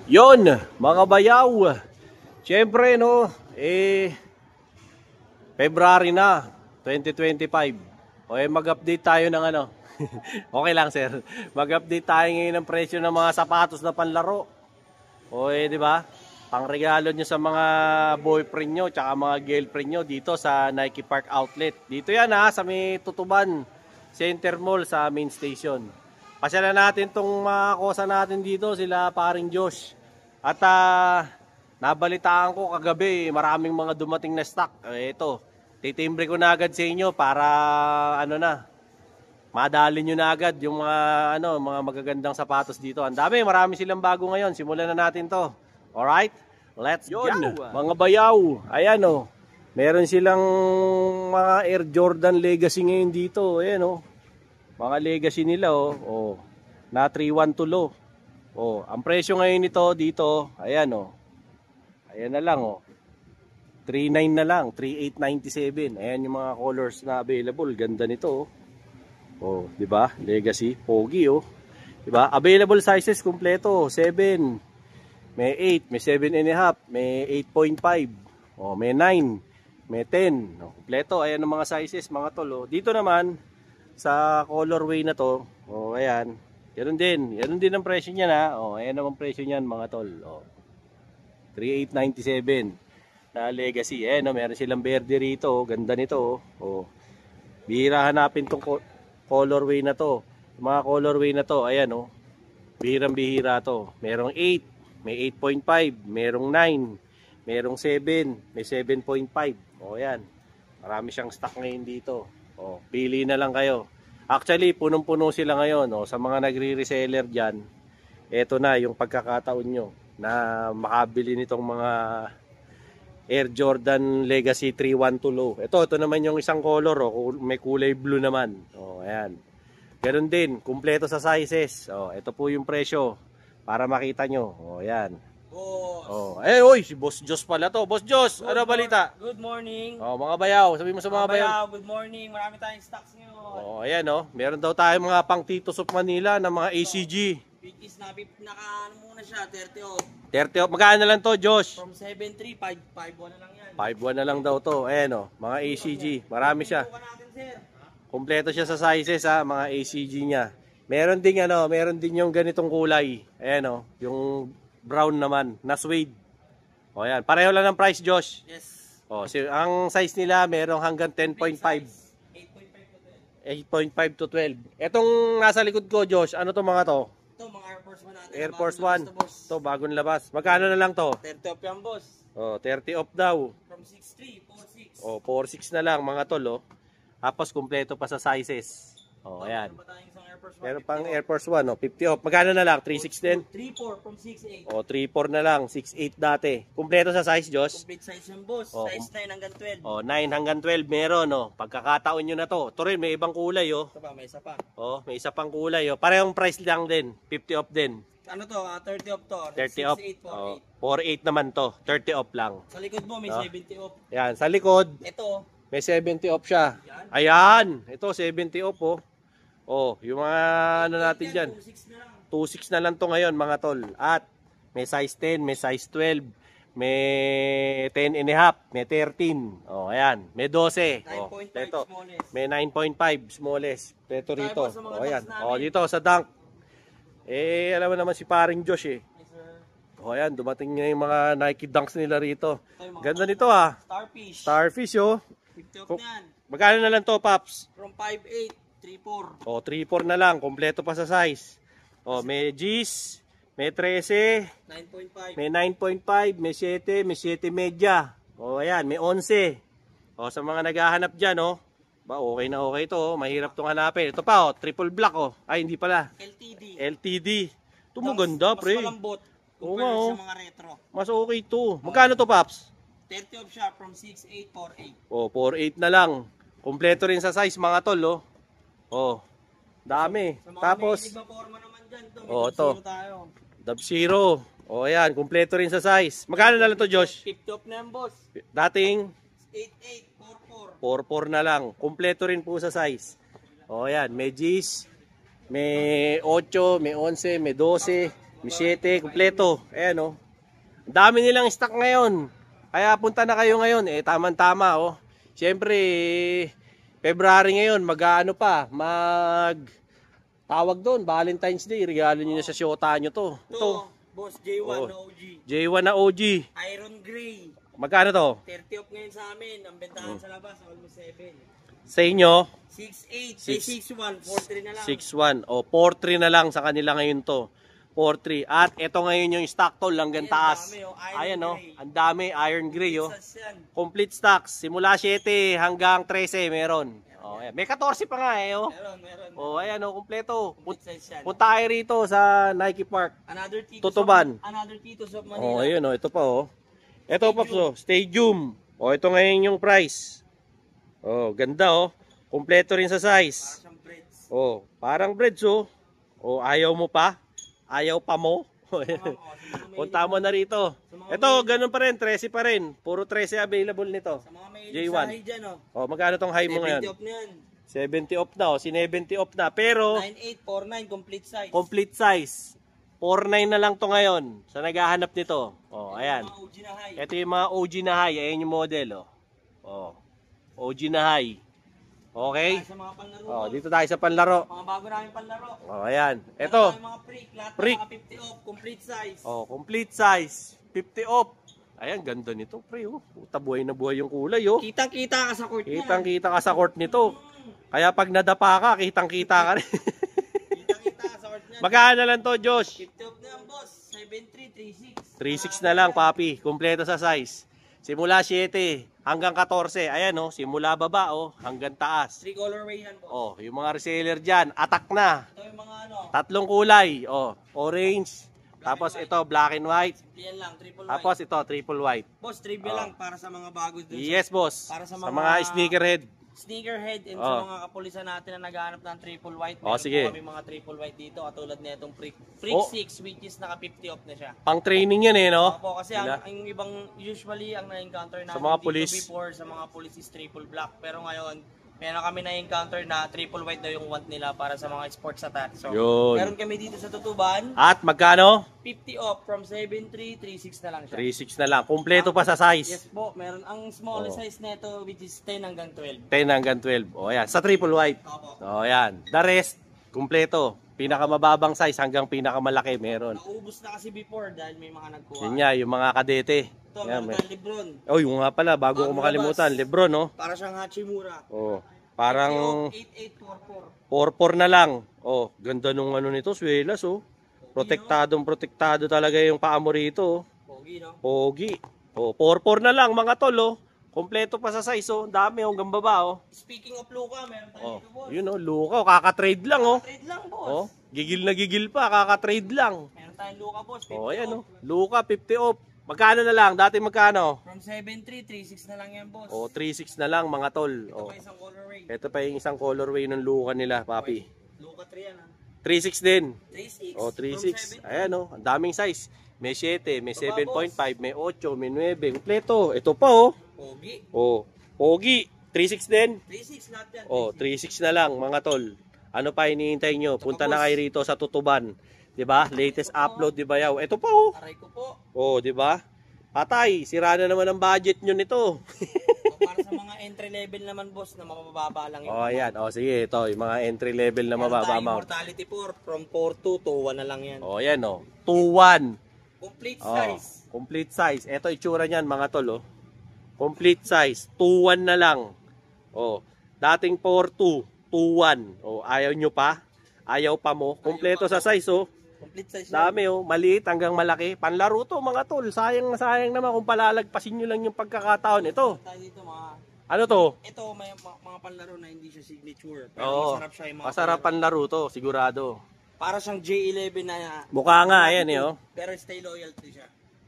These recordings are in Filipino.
Yon, mga bayaw. Siyempre, no, February na, 2025. Mag-update tayo ng ano. Okay lang, sir. Mag-update tayo ngayon ng presyo ng mga sapatos na panlaro. Di ba? Pangregalo nyo sa mga boyfriend nyo, tsaka mga girlfriend nyo dito sa Nike Park Outlet. Dito yan sa may Tutuban Center Mall sa main station. Pasyalan natin tong mga kosa natin dito, sila paring Josh. At nabalitaan ko kagabi, maraming mga dumating na stock. Ito, titimbre ko na agad sa inyo para madali nyo na agad yung mga magagandang sapatos dito. Ang dami, marami silang bago ngayon. Simulan na natin to. Alright? Let's go! Mga bayaw, ayan meron silang mga Air Jordan Legacy ngayon dito. Ayan mga legacy nila na 312 low. Ang presyo ngayon nito dito, ayan ayan na lang 39 na lang, 3897. Ayan yung mga colors na available. Ganda nito di ba? Legacy, pogi di ba? Available sizes kumpleto, 7, may 8, may 7.5, may 8.5, may 9, may 10. Kumpleto, ayan ang mga sizes mga tol. Dito naman sa colorway na to, ayan. Ganun din ang presyo niya ayan naman presyo niyan mga tol. 3897 na legacy. Ayan meron silang verde rito, ganda nito bihira hanapin tong colorway na to. Mga colorway na to, ayan bihirang-bihira to. Merong 8, may 8.5, merong 9, merong 7, may 7.5. Ayan. Marami siyang stock ngayon dito. Pili na lang kayo. Actually, punong-puno sila ngayon. Sa mga nagre-reseller dyan, eto na yung pagkakataon nyo na makabili nitong mga Air Jordan Legacy 312 low. Ito naman yung isang color. May kulay blue naman. Ayan. Ganun din, kumpleto sa sizes. Ito po yung presyo para makita nyo. Ayan. Boss. Si Boss Jos pala to. Boss Jos, ano balita? Good morning. Mga bayaw, sabi mo sa mga bayaw. Good morning. Marami tayong stocks ngayon. Ayan meron daw tayong mga pang Titos of Manila na mga ACG. Bigis na muna siya, 30 off. 30 off. Magkano na lang to, Josh? From 7.3, 5.1 na lang yan. 5.1 na lang daw to. Ayan mga ACG. Marami siya. Kumpleto siya sa sizes mga ACG niya. Meron din yung ganitong kulay. Ayan yung brown naman na suede. Ayan, pareho lang ng price, Josh. Yes. Ang size nila merong hanggang 10.5. 8.5 to 12. Etong nasa likod ko, Josh, ano to mga to? Ito, mga Air Force 1 natin. Air Force 1. To, bagong labas. Magkano na lang to? 30 off yan, boss. 30 off daw. From 6.3, 4.6. 4.6 na lang mga tol, Tapos kumpleto pa sa sizes. Ayan. Meron pang Air Force 1, 50 off. Magkano na lang? 3.6 din? 3.4 from 6.8. 3.4 na lang. 6.8 dati. Kumpleto sa size, Josh? Complete size yan, boss. Size 9 hanggang 12. 9 hanggang 12 meron, Pagkakataon nyo na to. Ito rin, may ibang kulay, Ito pa, may isa pa. May isa pang kulay, Parehong price lang din. 50 off din. Ano to? 30 off to. 30 off. 4.8 naman to. 30 off lang. Sa likod mo, may 70 off. Yan, sa likod. Ito. May 70 off siya. Ayan. Ito, 70 off, yung mga natin dyan. 2.6 na lang to ngayon, mga tol. At may size 10, may size 12, may 10.5, may 13. Ayan. May 12. Ito. May 9.5 smallest. Ito rito. Ayan. Dito sa Dunk. Alam mo naman si paring Josh Yes, sir. Ayan. Dumating nga yung mga Nike Dunks nila rito. Ganda nito Starfish. Starfish 50 off na yan. Magkano na lang to, Paps? From 5.8, 3.4. 3.4 na lang. Kompleto pa sa size. May G's, may 13, 9.5. may 9.5, may 7, may 7 media. Ayan, may 11. Sa mga naghahanap dyan, okay na okay ito. Mahirap itong hanapin. Ito pa, triple black, Ay, hindi pala. LTD. Ito maganda, pre. Mas malambot. Compared sa mga retro. Mas okay ito. Magkano to, Paps? 30 off siya from 6.8, 4.8. 4.8 na lang. Kompleto rin sa size, mga tol, dami. Sa mga Tapos, may forma naman dyan, ito. ito. Dub Zero. Ayan, kompleto rin sa size. Magkano na lang to, Josh? 50 off na yan, boss. Dating 8.8, 4.4. 4.4 na lang. Kompleto rin po sa size. Ayan, may G's, may 8, may 11, may 12, may 7, kumpleto. Ayan oh. Ang dami nilang stock ngayon. Kaya punta na kayo ngayon. Tama-tama oh. Siyempre, February ngayon, mag-ano pa, tawag doon, Valentine's Day. Regalo nyo na sa syota nyo to. Ito, boss, J1 na OG. J1 na OG. Iron Gray. Magkano to? 30 off ngayon sa amin. Ang bentahan sa labas, almost 7. Sa inyo? 6'8", 6'1", 4'3 na lang. 6'1". O, 4'3 na lang sa kanila ngayon to. 4'3. At ito ngayon yung stock to, langgang taas. Ayan o, ang dami, iron gray o. Complete stocks, simula 7 hanggang 13 meron. O, ayan. May 14 pa nga eh o. Meron. O, ayan o, kumpleto. Punta kayo rito sa Nike Park. Tutuban. Another Titos of Manila. O, ayun o, ito pa o. Ito pa po, Stadium. O, ito ngayon yung price. O, ganda o. Kumpleto rin sa size. O, parang breads o. O, ayaw mo pa? Ayaw pa mo? Punta mo na rito. Ito, ganun pa rin, 13 pa rin. Puro 13 available nito. Sa mga may J1. dyan, O, magkano tong high mo ngayon? 70 off na yan. 70 off na, o. 70 off na. Pero, 9849 complete size. complete size. 49 na lang to ngayon sa naghahanap nito. O, ayan. Mga OG na high. Ito yung mga OG na high. Ayan yung model, o. O, OG na high. Okay? Sa mga panlaro. O, dito tayo sa panlaro. Mga bago namin panlaro. O, ayan. Ito. Mga freak. Lahat Freak. mga 50 off. Complete size. Oh, complete size, 50 off. Ayan, ganda nito, pre, oh. Puta, buhay na buhay yung kulay, oh. Kitang-kita ka sa court niya. Kitang-kita ka sa court nito. Kaya pag nadapa ka, kitang-kita ka rin. Kitang-kita ka sa court niya. Magkano na lang to, Josh? 50 off na yan, boss. 7336. 3.6 na lang, papi. Kompleto sa size. Simula 7 hanggang 14. Ayan, oh. Simula baba, oh. Hanggang taas. 3 colorway yan, boss. Oh, yung mga reseller dyan, attack na. Ito yung mga ano. 3 kulay. Oh, orange. Tapos ito, black and white. Yan lang, triple white. Tapos ito, triple white. Boss, trivia lang para sa mga bago dun. Yes, boss. Para sa Sa mga mga sneakerhead. Sneakerhead and sa mga kapulisan natin na naghahanap ng triple white. Oh, sige. Po kami mga triple white dito katulad na itong Freak Oh. 6 which is naka 50 off na siya. Pang training yan eh, no? Opo, kasi ang ibang usually ang na-encounter namin Sa mga dito police. before sa mga police is triple black. Pero ngayon, meron kami na-encounter na triple white daw yung want nila para sa mga sports attire. So, Yun. meron kami dito sa Tutuban, At magkano? 50 off from 7336 na lang siya. 3.6 na lang. Kumpleto pa sa size. Yes po, meron ang small size nito which is 10 hanggang 12. 10 hanggang 12. O yan. Sa triple white. Opo. O yan. The rest, kumpleto. Pinakamababang size hanggang pinakamalaki meron. Naubos na kasi before dahil may mga nagkuha. Yun nga, yung mga kadete. Ito, Yan, meron tayong Lebron. Oh, yung nga pala, bago ko makalimutan. Lebron, no? Para siyang Hachimura. Oh, parang 8844. 4-4 na lang. Oh, ganda nung ano nito, swelas, oh. Protektado talaga yung paa mo rito, oh. Pogi, no? Pogi. Oh, 4-4 na lang mga tol, oh. Kompleto pa sa size, oh. Dami, oh. Hanggang baba, oh. Speaking of Luka, meron tayo Oh, dito, boss. yun, oh. Luka, oh. Kaka-trade lang, oh. Trade lang, boss. Oh, gigil na gigil pa. Kaka-trade lang. Meron tayong Luka, boss. 50 Oh, ayan, off. oh. Luka, 50 off. Magkano na lang? Dati magkano? From 7336 na lang yan, boss. Oh, 3.6 na lang, mga tol. Ito Oh. pa isang colorway. Ito pa yung isang colorway ng Luka nila, papi. Luka 3 yan, ha? 3.6 din. 36. Oh, 3.6. Ayan, oh. Ang daming size. May 7, may 7.5, may 8, may 9. Kompleto. Ito pa, oh. Pogi. Oh, pogi. 3.6 din. 36 lahat yan. Oh, 3.6 na lang, mga tol. Ano pa hinihintay nyo? Punta na kayo rito sa Tutuban. 'Di ba? Latest upload, 'di ba yaw? Ito pa, oh. Aray ko po. Oh, 'di ba? Patay, sira na naman ang budget nyo nito. Para sa mga entry level naman, boss, na mabababa lang yun. Oh, ayan. Oh, sige, ito, yung mga entry level na Meron mababa tayong amount. Mortality 4 from 4.2 to 1 na lang yan. Oh, ayan, oh. 2.1. Complete Oh, size. complete size. Ito itsura niyan, mga tol, oh. Complete size. 2.1 na lang. Oh, dating 4.2, 2.1. Oh, ayaw nyo pa? Ayaw pa mo? Kompleto sa size, oh. Complete size. Dami, oh. Maliit hanggang malaki. Panlaro to, mga tol. Sayang na sayang naman kung palalagpasin nyo lang yung pagkakataon. Ito. Tayo dito, mga... Ano to? Ito, may mga panlaro na hindi siya signature. Pero Oo. masarap siya yung mga Masarap panlaro to, sigurado. Para siyang J11 na... Mukha nga, ayan, eh, oh. Pero stay loyal 3 siya.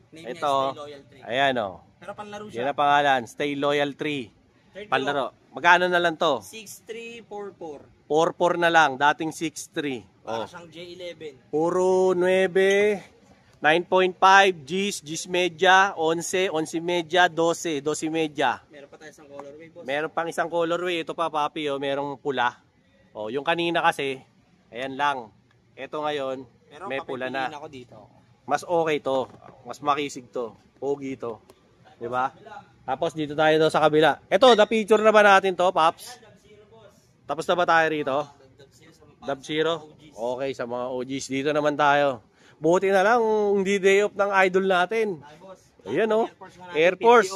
Name Ito. niya stay loyal 3. Ayan, oh. Pero panlaro Yan siya. ang pangalan. Stay Loyal 3. Panlaro. Magkano na lang to? 6344. 4-4 na lang. Dating 6-3. Para Oh. siyang J11. Puro 9, 9.5, G's, G's media, 11, 11 media, 12, 12 media. Meron pa tayo isang colorway, boss. Meron pang isang colorway. Ito pa, papi, oh. Merong pula. Oh, yung kanina kasi, ayan lang. Ito ngayon, Pero may pula na. ako dito. Mas okay to. Mas makisig to. Pogi to. Diba? Tapos dito tayo sa kabila. Ito, na-picture na ba natin to, Paps? Tapos na ba tayo rito? Dub Zero? Okay, sa mga OGs. Dito naman tayo. Buti na lang, hindi day off ng idol natin. Ayan o. Air Force.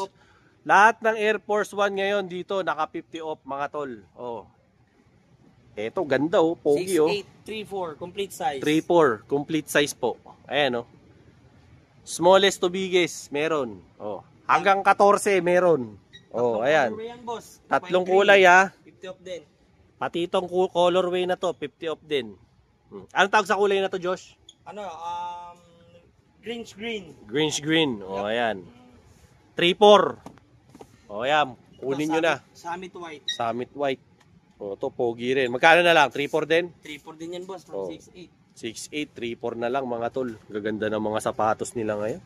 Lahat ng Air Force 1 ngayon dito, naka 50 off mga tol. Oh. Eto, ganda oh. Pogi oh. 6'8", 3'4", complete size. 3'4", complete size po. Ayan oh. Smallest to biggest, meron. Oh. Hanggang 14 meron. Oh, ayan. Tatlong kulay ha. 50 off din. Pati itong colorway na to, 50 off din. Anong tawag sa kulay na to, Josh? Ano, greenish green. Greenish green. Oh, ayan. 3'4". Oh, ayan. Kunin nyo na. Summit white. Summit white. Oh, to pogi rin. Magkano na lang? 3'4 din? 3'4 din yan, boss. From 6'8". 6'8", 3'4 na lang mga tol. Gaganda ng mga sapatos nila ngayon.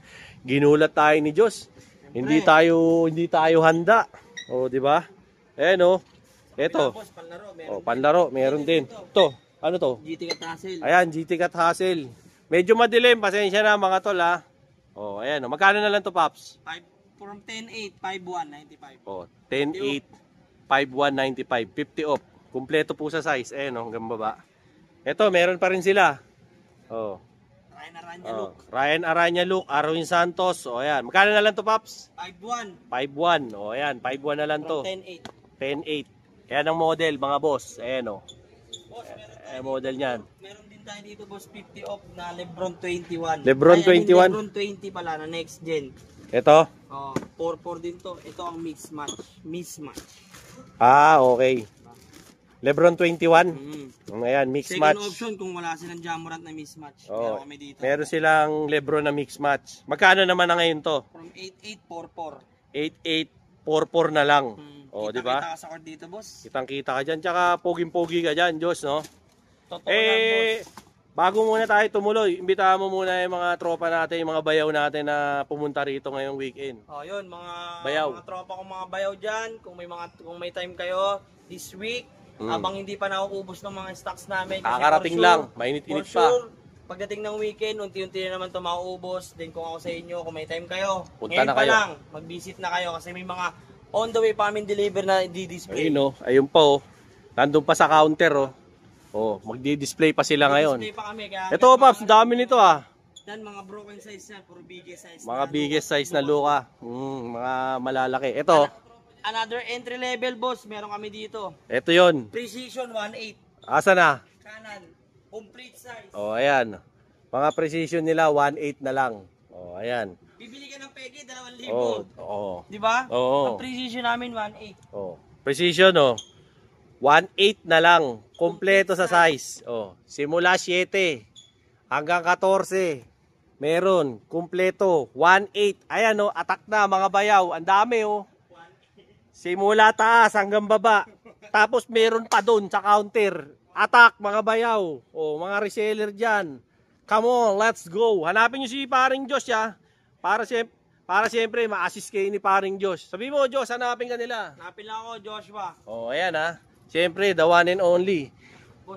Ginulat tayo ni Diyos. Hindi tayo handa. Oh, di ba? Ayan oh. Ito. Oh, panlaro, meron din. Ito, ano to? GT Cat Hassel. Ayan, GT Cat Hassel. Medyo madilim, pasensya na mga tol ha. Oh, ayan oh. Magkano na lang to, Paps? From 10'8", 5'1", 95. Oh, 10'8", 5'1", 95, 50 off. Kumpleto po sa size. Ayan oh, hanggang baba. Ito, meron pa rin sila. Oh. Ryan Aranya look. Ryan Aranya look, Arwin Santos. O ayan. Magkano na lang to, Paps? 5'1". 5'1". O ayan, 5'1 na lang to. 10'8". 10'8". Ayan ang model, mga boss. Ayan o. Boss, Ayan model niyan. Meron din tayo dito, boss, 50 off na Lebron 21. Lebron 21? Lebron 20 pala na next gen. Ito? Oh, 4-4 din to. Ito ang mismatch. Ah, okay. Lebron 21. Ayan, mix match. Second option kung wala silang Jamorant na mismatch. Oh, Kami dito. meron silang Lebron na mix match. Magkano naman na ngayon to? From 8'8", 4'4". 8'8", 4'4 na lang. Oh, di ba? Kita ka sa court dito, boss. Kitang-kita ka diyan, tsaka poging-pogi ka diyan, Diyos, no? Totoo lang, boss. Bago muna tayo tumuloy, imbitahan mo muna yung mga tropa natin, yung mga bayaw natin na pumunta rito ngayong weekend. Oh, yun, mga bayaw. Mga tropa kong mga bayaw diyan, kung may time kayo this week, habang hindi pa nauubos ng mga stocks namin. Kakarating lang, mainit-init pa. Sure, pagdating ng weekend, unti-unti na naman ito mauubos. Then kung ako sa inyo, kung may time kayo, punta ngayon na pa kayo. lang, mag-visit na kayo kasi may mga on the way pa amin deliver na di-display. Ayun, ayun pa oh. Nandun pa sa counter oh. Oh, magdi-display pa sila ngayon. Display pa kami, kaya ito, Paps, dami nito ah. yan, mga broken size yan, puro biggest size. Mga biggest size na luka. Mga malalaki. Ito. Another entry level, boss, meron kami dito. Ito yon. Precision 1.8. Asa na? Kanan, complete size. Oh, ayan. Mga precision nila 1.8 na lang. Oh, ayan. Bibili ka ng peke, 2,000. Oh. Di ba? Oo. Ang precision namin 1.8. Oh. Precision oh. 1.8 na lang. Kompleto sa size. Oh. Simula 7 hanggang 14. Meron. Kompleto. 1.8. Ayan oh. Atak na mga bayaw. Ang dami oh. Simula taas hanggang baba. Tapos meron pa doon sa counter. Atak mga bayaw. Oh, mga reseller dyan. Come on, let's go. Hanapin nyo si Paring Josh ya. Para siyempre ma-assist kayo ni Paring Josh. Sabi mo, Josh, hanapin ka nila. Hanapin lang ako, Joshua. Oh, ayan ha. Siyempre, the one and only.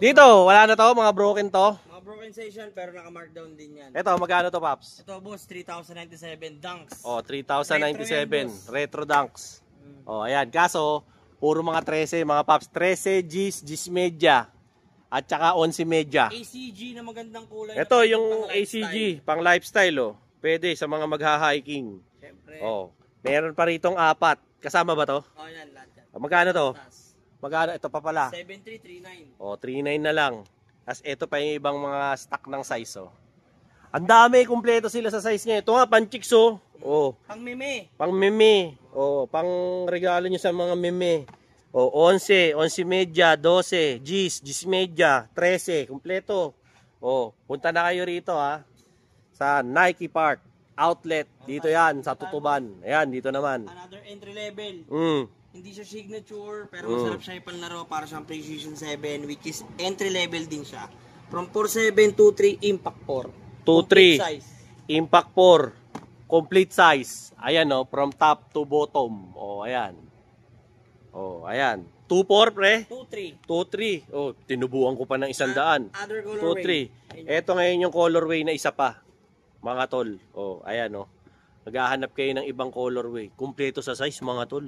Dito, wala na to, mga broken to. Mga broken session pero naka-markdown din yan. Ito, magkano to, Paps? Ito, boss, 3,097 dunks. Oh, 3,097. Retro dunks. Oh, ayan. Kaso, puro mga 13, mga Paps. 13 Gs, Gs media. At saka 11 media. ACG na magandang kulay. Ito, yung ACG, pang lifestyle, oh. Pwede sa mga magha-hiking. Siyempre. Oh, meron pa ritong 4. Kasama ba to? Oh, yan, lahat yan. Magkano to? Magkano? Ito pa pala. 7339. Oh, 39 na lang. As ito pa yung ibang mga stock ng size, oh. Ang dami, kumpleto sila sa size niya. Ito nga, pan-chicks, oh. Oh. Pang meme. Pang meme. Oh, pang regalo nyo sa mga meme. Oh, 11, 11 media, 12, Gs, Gs media, 13, kumpleto. Oh, punta na kayo rito ha. Sa Nike Park Outlet. Dito yan, sa Tutuban. Ayan, dito naman. Another entry level. Hindi siya signature, pero masarap siya ipalaro para sa Precision 7, which is entry level din siya. From 4723 Impact 4. 23 Impact 4. Complete size. Ayan oh, from top to bottom. Oh, ayan. Oh, ayan. 2.4 pre. 2.3. 2.3. Oh, tinubuan ko pa ng 100. Other colorway. 2.3. Ito ngayon yung colorway na isa pa. Mga tol. Oh, ayan oh. Maghahanap kayo ng ibang colorway. Kumpleto sa size mga tol.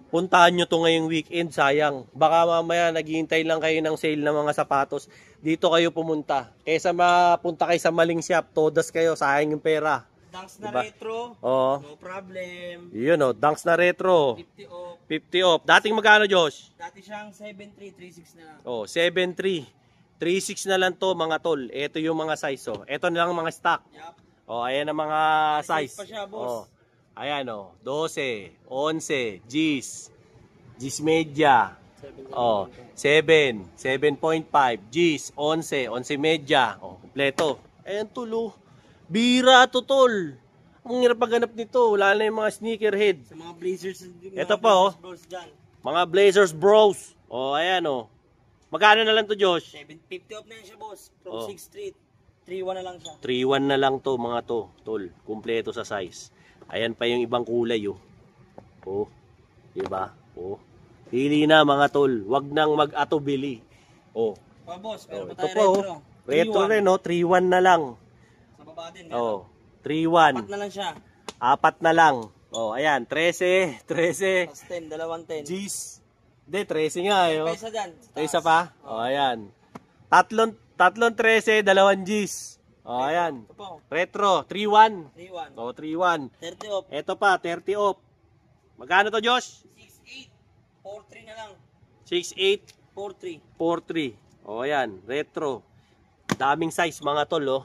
Puntahan nyo to ngayong weekend, sayang. Baka mamaya naghihintay lang kayo ng sale ng mga sapatos. Dito kayo pumunta. Kaysa mapunta kayo sa maling shop, todas kayo, sayang yung pera. Dunks na Diba? retro. Oo. No problem. Yun oh, Dunks na retro. 50 off. 50 off. Dating magkano, Josh? Dati siyang 7.3, 3.6 na lang. Oh, 7.3. 3.6 na lang to mga tol. Ito yung mga size oh. Ito na lang mga stock. Yup. Oh, ayan ang mga size. pa siya, boss. Oh. Ayan oh, 12, 11, G's, G's media. Oh, 7, 7.5, G's, 11, 11 media. Oh, kompleto. Ayan tulo. Bira to tol. Ang hirap maghanap nito. Wala na yung mga sneakerhead. Sa mga Blazers. Ito pa, oh. Bros dyan. Mga Blazers bros. Oh, ayan oh. Magkano na lang to, Josh? 750 off na yan siya, boss. Oh. From 6th Street. 3.1 na lang siya. 3.1 na lang to mga to, tol. Kumpleto sa size. Ayan pa yung ibang kulay oh. Oh. Diba? Oh. Pili na mga tol. Wag nang mag-atubili. Oh. Oh, boss. Oh, Pero pa ito tayo po retro. oh. Retro rin oh. 3.1 na lang. Sa baba din. Oh. 3.1. 4 na lang siya. 4 na lang. Oh, ayan. 13. 13. Plus 10. 210. G's. Hindi, 13 nga eh. Oh. May isa dyan. May isa pa? Oh, ayan. Tatlong 13, 2 G's. Oh, ayan. Ito po. Retro, 3.1. 3.1. Oh, 3.1. 30 off. Ito pa, 30 off. Magkano to, Josh? 6.8. 4.3 na lang. 6.8, 4.3. 4.3. Oh, ayan. Retro. Daming size, mga tol, oh.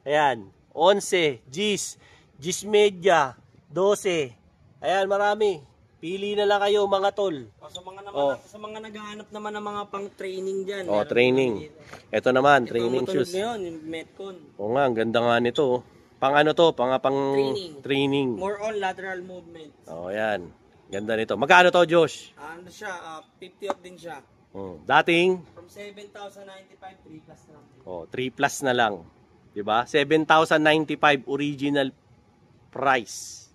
Ayan. 11, G's. G's media. 12. Ayan, marami. Pili na lang kayo, mga tol. O, sa mga naman, Oh. sa mga naghahanap naman ng mga pang training diyan. Oh, training. Ito naman, training shoes. Ngayon, yung Metcon. Oo nga, ang ganda nga nito, oh. Pang ano to? Pang training. More on lateral movement. Oh, ayan. Ganda nito. Magkano to, Josh? Ano siya, 50 off din siya. Dating, From 7,095, 3 plus na. oh, 3 plus na lang. 'Di ba? 7,095 original price.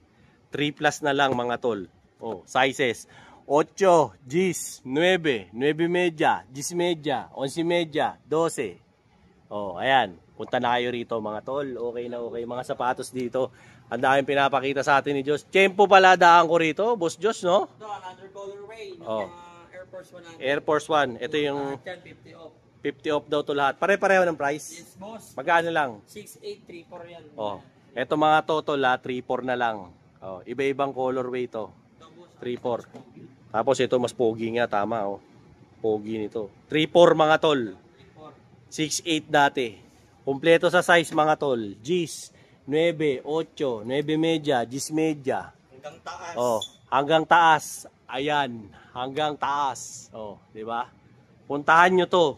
3 plus na lang mga tol. Oh, sizes. 8 G's, 9, 9 media, G's media, 11 media, 12. Oh, ayan. Punta na kayo rito mga tol. Okay na okay. Mga sapatos dito. Ang daming pinapakita sa atin ni Josh. Tempo pala daan ko rito, Boss Josh, no? Ito, another colorway. Yung Oh. mga Air Force 1. Air Force 1. Ito yung 50 off. 50 off daw to lahat. Pare-pareho ng price. Yes, boss. Magkano lang? 6,834 yan. Oh. Ito mga totol ha, 3-4 na lang. Oh, iba-ibang colorway to. Ito, boss. 3-4. Tapos ito mas pogi nga, tama oh. Pogi nito. 3-4 mga tol. 6-8 dati. Kompleto sa size mga tol. G's, 9, 8, 9 media, G's media. Hanggang taas. Oh, hanggang taas. Ayan, hanggang taas. Oh, 'di ba? Puntahan nyo to.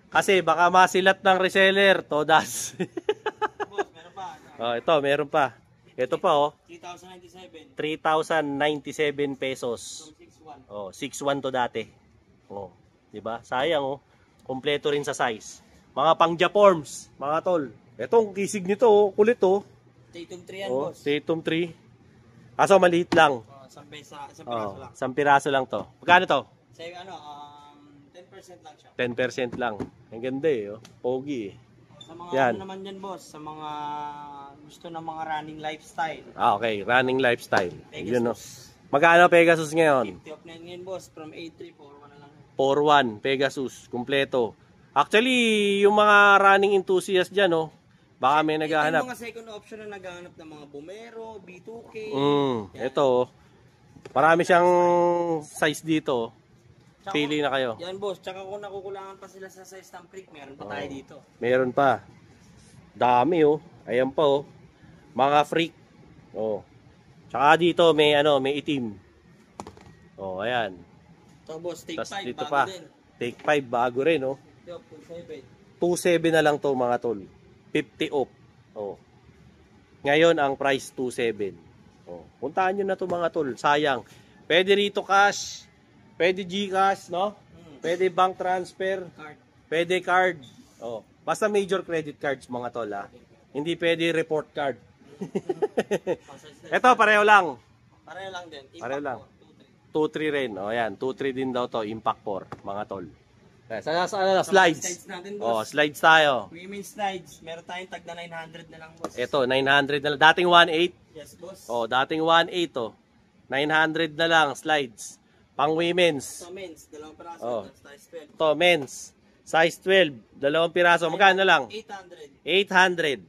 Kasi baka masilat ng reseller, todas. Boss, meron pa. Oh, ito, meron pa. Ito pa oh, 3,097. 3,097 pesos. From 6,1. Oh, 6,1 to dati. Oh, 'di ba? Sayang oh. Kompleto rin sa size. Mga pang-Japorms, mga tol. Etong kisig nito oh, kulit oh. Tatum 3 yan, Oh, boss. Tatum 3. Kaso maliit lang. Isang piraso lang. Isang piraso lang to. Magkano to? Sa ano, 10% lang siya. 10% lang. Ang ganda eh, oh. Pogi eh. Sa mga Yan. ano naman yan, boss, sa mga gusto ng mga running lifestyle. Ah, okay. Running lifestyle. Pegasus. Yun, oh. Magkano Pegasus ngayon? 50 off na yun ngayon, boss, from 8,341 na lang. 4-1 Pegasus, kumpleto. Actually, yung mga running enthusiast dyan, oh, baka may Ito naghahanap. yung mga second option na naghahanap ng mga Bumero, B2K. Ito, oh. Marami siyang size dito. Tsaka- Pili na kayo. Yan, boss. Tsaka kung nakukulangan pa sila sa size ng prick, meron pa tayo dito. Meron pa. Dami, oh. Ayan pa, oh. Mga freak. Oh. Tsaka dito, may, ano, may itim. Oh, ayan. Ito, boss, take Tas 5, dito bago pa. din. Take 5, bago rin, oh. Ito, 7. 2.7 na lang to mga tol. 50 off. Oh. Ngayon ang price 2.7. Oh. Puntahan nyo na to mga tol. Sayang. Pwede rito cash. Pwede GCash, no? Pwede bank transfer. Card. Pwede card. Oh. Basta major credit cards mga tol ha. Hindi pwede report card. Ito pareho lang. Pareho lang din. Pareho lang. 2-3 rin. O yan, 2-3 din daw to, Impact 4, mga tol. Sa slides. Natin, Oh, boss. slides tayo. Women's slides. Meron tayong tag na 900 na lang, boss. Ito, 900 na lang. Dating 1.8. Yes, boss. Oh, dating 1.8 to. 900 na lang, slides. Pang women's. So, men's, dalawang piraso. Oh. Size 12. Ito, men's. Size 12. Dalawang piraso. Magkano na lang? 800. 800.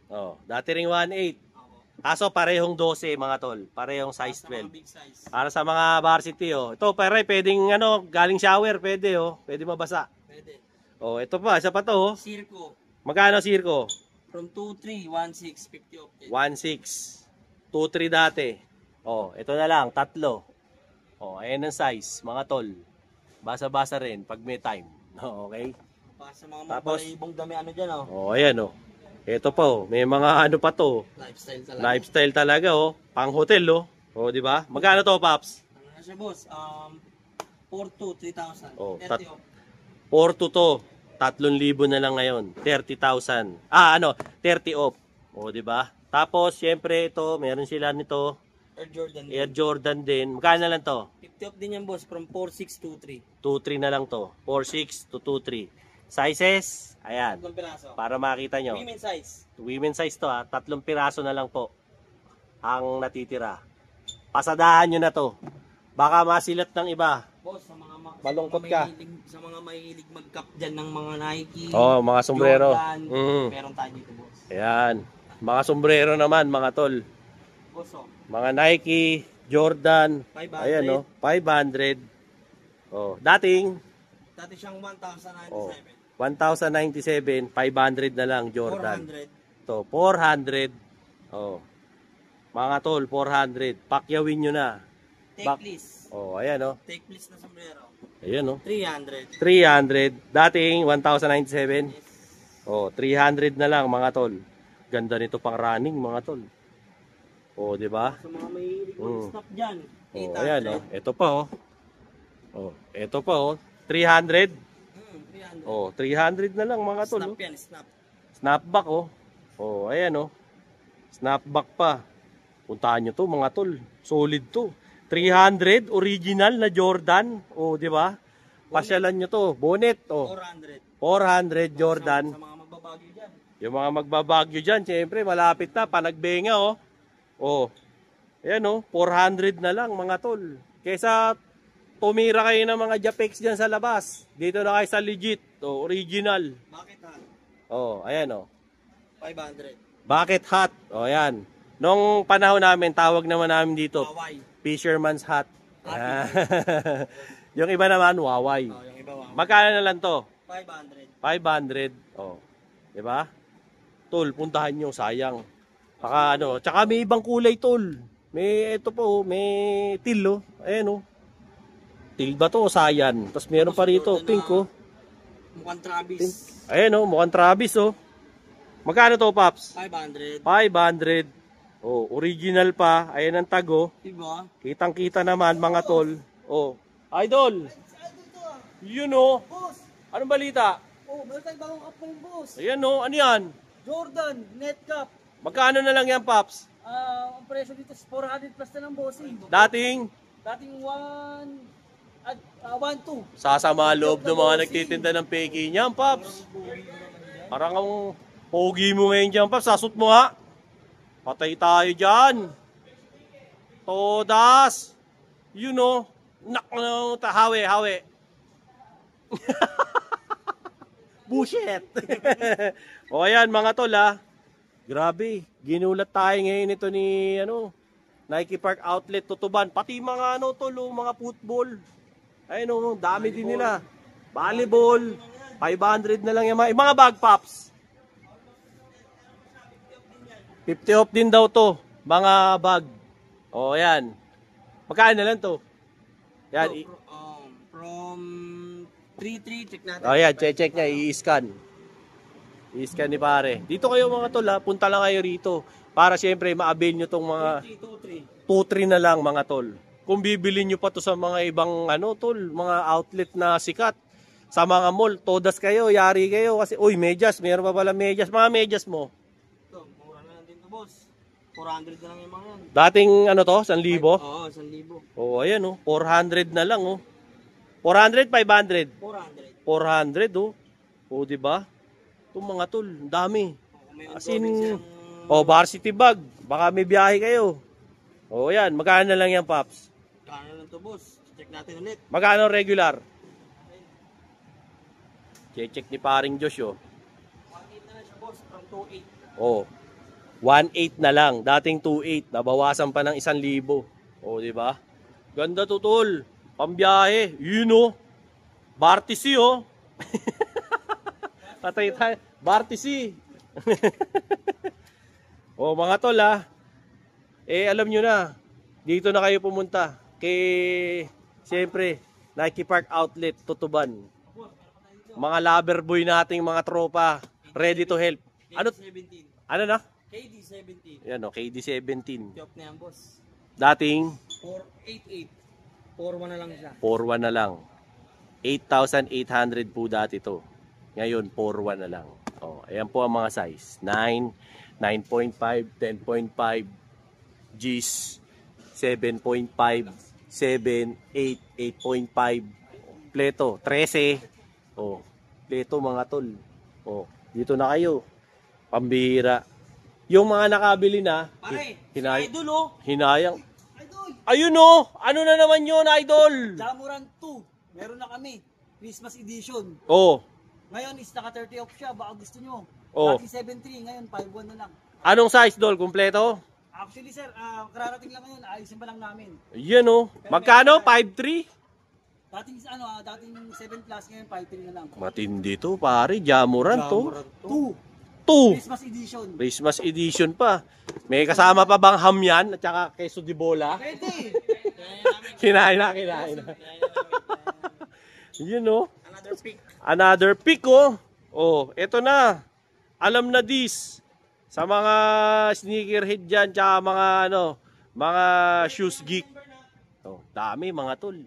Oh, dati ring 1.8. Ako. Kaso parehong 12 mga tol. Parehong size Sa mga 12. big size. Para sa mga varsity oh. Ito pare, pwedeng ano, galing shower, pwede oh. Pwede mabasa. Pwede. Oh, ito pa, isa pa to oh. Circo. Magkano circo? From 2.3, 1.6, 50 off. 1.6. 2.3 dati. Oh, ito na lang, tatlo. Oh, ayan ang size, mga tol. Basa-basa rin pag may time. Oh, okay? Para sa mga Tapos, mabalibong dami ano dyan, oh. oh, ayan oh. Ito pa oh, may mga ano pa to. Lifestyle talaga. Lifestyle talaga oh. Pang hotel oh. Oh, di ba? Magkano to, Paps? Ano na siya, boss? 4.2, 3,000. Oh, 30 off. 4 to. 3,000 na lang ngayon. 30,000. Ah, ano, 30 off. O, di ba? Tapos, syempre, ito, meron sila nito. Air Jordan. Air Jordan din. Magkano na lang to? 50 off din yan, boss. From 4.6 to 3. 2.3 na lang to. 4.6 to 2.3. Sizes, ayan. Tatlong piraso. Para makita nyo. Women's size. Women's size to ha. 3 piraso na lang po ang natitira. Pasadahan nyo na to. Baka masilat ng iba. Boss, sa mga Malungkot sa mga ka. Sa mga mahilig mag-cup dyan ng mga Nike. Oh, mga sombrero. Jordan, meron tayo dito, boss. Ayan. Mga sombrero naman, mga tol. Boss, oh. Mga Nike, Jordan. 500. Ayan oh, 500. Oh, dating Dati siyang 1,097. oh, 1,097, 500 na lang Jordan. 400. To 400. Oh. Mga tol, 400. Pakyawin nyo na. Take list. Oh, ayan oh. Take list na sombrero. Ayan oh. 300. 300. Dating 1,097. Yes. Oh, 300 na lang mga tol. Ganda nito pang running mga tol. Oh, di ba? Sa mga mahilig mag-snap dyan. Oh, 800. ayan oh. Ito pa oh. Oh, ito pa oh. 300. 300. Oh, 300 na lang mga tol. Snap Oh. yan, snap. Snapback oh. Oh, ayan oh. Snapback pa. Puntahan nyo to mga tol. Solid to. 300 original na Jordan. Oh, di ba? Pasyalan nyo to. Bonnet oh. 400 400. Jordan. Sa mga magbabagyo dyan. Yung mga magbabagyo dyan, syempre malapit na Panagbenga oh. Oh. Ayan oh, 400 na lang mga tol. Kesa tumira kayo ng mga Japex dyan sa labas. Dito na kayo sa legit. Oh, original. Bakit ha? Oh, ayan oh. 500. Bucket hat. O, yan. Nung panahon namin, tawag naman namin dito, Hawaii. fisherman's hat. Yung iba naman, waway. Oh, yung iba Hawaii. Magkano na lang to? 500. 500. O, diba? Tol, puntahan nyo, sayang. Baka ano, tsaka may ibang kulay, tol. May, ito po, may teal, oh. Ayan, oh. Teal ba to o sayan? Tapos meron pa rito, pink, oh. Mukhang Travis. Pink. Ayan, oh, mukhang Travis, oh. Magkano to, Paps? 500. 500. Oh, original pa. Ayan ang tag, oh. Diba? Kitang-kita naman, mga tol. Oh, idol. Yun, oh. Boss! Anong balita? Oh, meron tayong bagong cup ngayon, boss. Ayan, oh. Ano yan? Jordan, net cup. Magkano na lang yan, Paps? Ang presyo dito is 400 plus na lang, bossing. Dating, Dating 1.2. sasama loob ng mga nagtitinda ng peki niyan, Paps. Parang ang pogi mo ngayon dyan, Paps. Sasot mo, ha? Patay tayo dyan. Todas. You know. Hawi, hawi. Bullshit. O ayan, mga tol, ha. Grabe. Ginulat tayo ngayon ito ni, Nike Park Outlet Tutuban. Pati mga, tol, mga football. Ayun, dami din nila. Volleyball. 500 na lang yung mga bag, Pops. 50 off din daw to, mga bag. O, yan. Magkano na lang to? Yan. From 3.3, check natin. O, yan. Check niya. I-scan. I-scan ni pare. Dito kayo mga tol, ha. Punta lang kayo rito. Para siyempre, ma-avail nyo tong mga 2-3 na lang, mga tol. Kung bibili nyo pa to sa mga ibang, tol, mga outlet na sikat. Sa mga mall, todas kayo, yari kayo. Kasi, uy, medyas. Meron pa pala medyas. Mga medyas mo. Ito, mura na lang din to, boss. 400 na lang yung mga yan. Dating ano to, 1,000? Oo, 1,000. Oh, ayan oh, 400 na lang oh. 400, 500? 400. 400 oh. Oh, di ba? Itong mga tol, ang dami. As in, varsity bag. Baka may biyahe kayo. Oh, yan. Magkano na lang yan, Paps? Magkano lang to, boss? Check natin ulit. Magkano regular? Check ni paring Josh, oh. 1.8 na lang siya, boss. From 2.8. Oh. 1.8 na lang. Dating 2.8. Nabawasan pa ng 1,000. Oh, di ba? Ganda to, tol. Pambiyahe. Yun, oh. Bartisi, oh. Patay tayo. Bartisi. Oh, mga tol, ah. Alam nyo na. Dito na kayo pumunta. Siyempre, Nike Park Outlet, Tutuban. Mga lover boy nating mga tropa. Ready to help. KD17. Ano na? KD17. Yan, oh, KD17. Chop na yan, boss. Dating 488. 4.1 na lang siya. 4.1 na lang. 8,800 po dati to. Ngayon, 4.1 na lang. Oh, ayan po ang mga size. 9, 9.5, 10.5, G's, 7.5, 7, 8, 8.5, pleto, 13. Oh, pleto mga tol. Oh, dito na kayo. Pambira. Yung mga nakabili na, Pare, Idol, oh. Hinayang. Idol. Ayun oh, ano na naman yun, Idol? Jamuran 2. Meron na kami. Christmas edition. Oh. Ngayon is naka 30 off siya. Baka gusto nyo. Oh. Dati 7.3. Ngayon 5.1 na lang. Anong size, Dol? Kumpleto? Actually, sir, kararating lang ngayon. Ayusin pa lang namin. Yan oh. Magkano? 5'3"? Dating 7 plus. Ngayon 5.3 na lang. Matindi to, pare. Jamuran to. 2. 2. Christmas edition. Christmas edition pa. May kasama pa bang ham yan? At saka queso de bola? Pwede. Kinain na. Yun oh. Another pick. Another pick oh. Oh, eto na. Alam na this. Sa mga sneakerhead dyan, tsaka mga shoes geek. Oh, dami mga tol.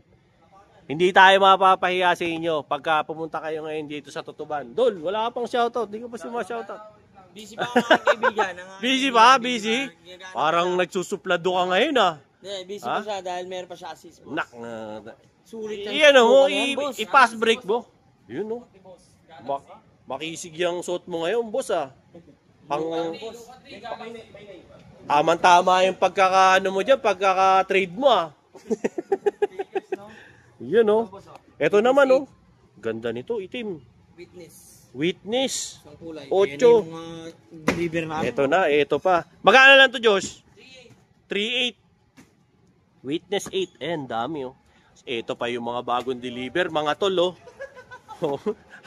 Hindi tayo mapapahiya sa inyo pagka pumunta kayo ngayon dito sa Tutuban. Dol, wala ka pang shoutout. Di ko pa siya shoutout. Busy ba ang kaibigan? Busy ba? Busy? Parang nagsusuplado ka ngayon ah. Busy pa siya dahil meron pa siya assist. Sulit yan. Iyan mo, i-pass break mo. Yun o. Makisig yung suot mo ngayon, boss ah. Tama-tama yung pagkaka-ano mo dyan, pagkaka-trade mo ah. Yun o. Ito naman o. Ganda nito, itim. Witness. 8. Ito na, ito pa. Magkano lang to, Josh? 3.8. Witness 8. Dami o. Ito pa yung mga bagong deliver, mga tol oh.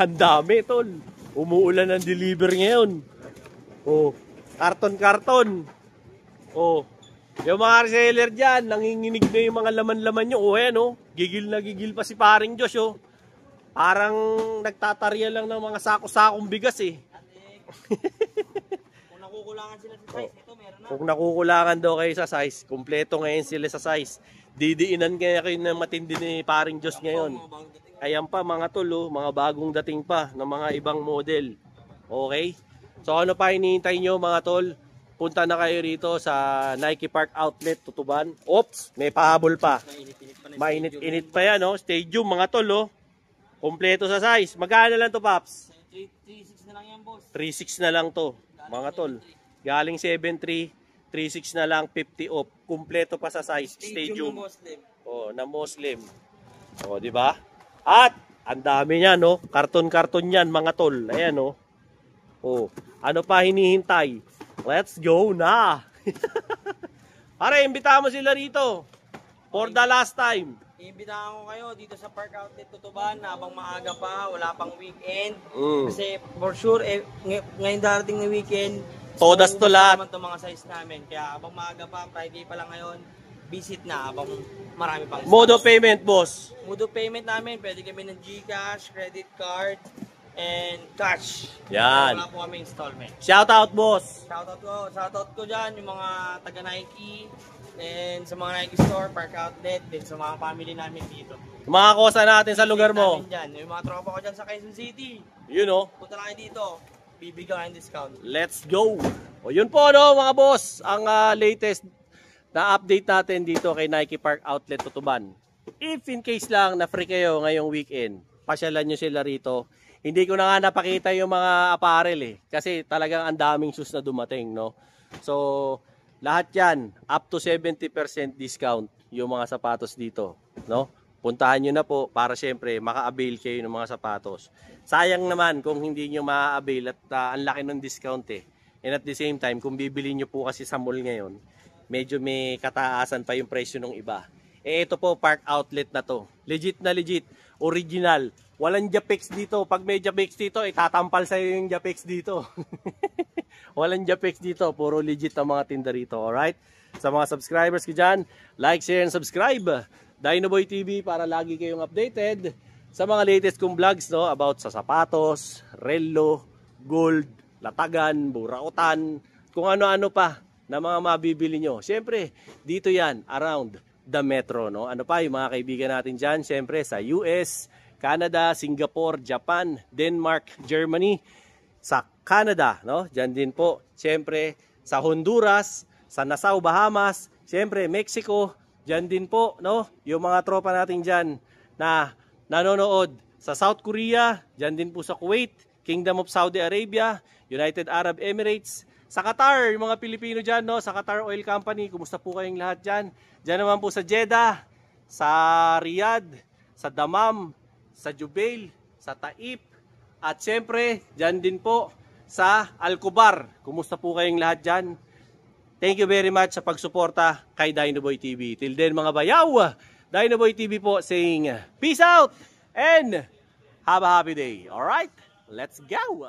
Ang dami tol. Umuulan ng deliver ngayon. Oh, karton. Oh. Yung mga reseller diyan, nanginginig na yung mga laman-laman nyo. Oh, ayan oh. Gigil na gigil pa si paring Josh oh. Parang nagtatarya lang ng mga sako-sakong bigas eh. Kung nakukulangan sila sa size, ito meron na. Kung nakukulangan daw kayo sa size, kumpleto ngayon sila sa size. Didiinan kaya kayo ng matindi ni paring Diyos ngayon. Ayan pa mga tol, mga bagong dating pa ng mga ibang model. Okay? So ano pa hinihintay nyo mga tol? Punta na kayo rito sa Nike Park Outlet, Tutuban. Oops, may pahabol pa. Mainit-init pa yan, oh. Stadium mga tol, oh. Kompleto sa size. Magkano lang to, Paps? 3.6 na lang yan, boss. 3.6 na lang to, mga tol. Galing 7.3. 3.6 na lang, 50 off. Kumpleto pa sa size. Stadium. Oh, na Muslim. Oh, di ba? At ang dami niyan, no? Karton-karton yan, mga tol. Ayan, no? Oh, ano pa hinihintay? Let's go na. Pare, imbitahan mo sila rito. For the last time. Iimbitahan ko kayo dito sa Park Outlet Tutuban habang maaga pa, wala pang weekend. Kasi for sure, ngayon darating na weekend, todas to lahat. Naman mga size namin. Kaya habang maaga pa, Friday pa lang ngayon, visit na habang marami pang Mode of payment, boss. Mode of payment namin, pwede kami ng GCash, credit card, and cash. Yan. Wala po kami installment. Shout out, boss. Shoutout ko dyan, yung mga taga Nike, and sa mga Nike store, Park Outlet, din sa mga family namin dito. Mga kosa natin sa lugar mo. Dyan. Yung mga tropa ko dyan sa Quezon City. You know. Punta lang kayo dito. Bibigyan ng discount. Let's go. O yun po no mga boss, ang latest na update natin dito kay Nike Park Outlet Tutuban. If in case lang na free kayo ngayong weekend, pasyalan nyo sila rito. Hindi ko na nga napakita yung mga apparel kasi talagang ang daming shoes na dumating, no? So, lahat yan, up to 70% discount yung mga sapatos dito, no? Puntahan nyo na po para syempre maka-avail kayo ng mga sapatos. Sayang naman kung hindi nyo ma-avail at ang laki ng discount And at the same time, kung bibili nyo po kasi sa mall ngayon, medyo may kataasan pa yung presyo ng iba. Ito po, Park Outlet na to. Legit na legit. Original. Walang Japex dito. Pag may Japex dito, itatampal sa'yo yung Japex dito. Walang Japex dito. Puro legit ang mga tinda rito. Alright? Sa mga subscribers ko dyan, like, share, and subscribe. Dinoboy TV para lagi kayong updated sa mga latest kong vlogs, no? About sa sapatos, relo, gold, latagan, burautan, kung ano-ano pa na mga mabibili nyo. Siyempre, dito yan, around the metro, no? Ano pa yung mga kaibigan natin dyan? Siyempre, sa US, Canada, Singapore, Japan, Denmark, Germany, sa Canada, no? Dyan din po. Siyempre, sa Honduras, sa Nassau, Bahamas, siyempre, Mexico, dyan din po, no? Yung mga tropa natin dyan na nanonood sa South Korea, dyan din po sa Kuwait, Kingdom of Saudi Arabia, United Arab Emirates, sa Qatar, yung mga Pilipino dyan, no? Sa Qatar Oil Company, kumusta po kayong lahat dyan? Dyan naman po sa Jeddah, sa Riyadh, sa Dammam, sa Jubail, sa Taif, at syempre, dyan din po sa Al-Kubar. Kumusta po kayong lahat dyan? Thank you very much sa pagsuporta kay Dinoboy TV. Till then mga bayaw, Dinoboy TV po saying peace out and have a happy day. Alright, let's go!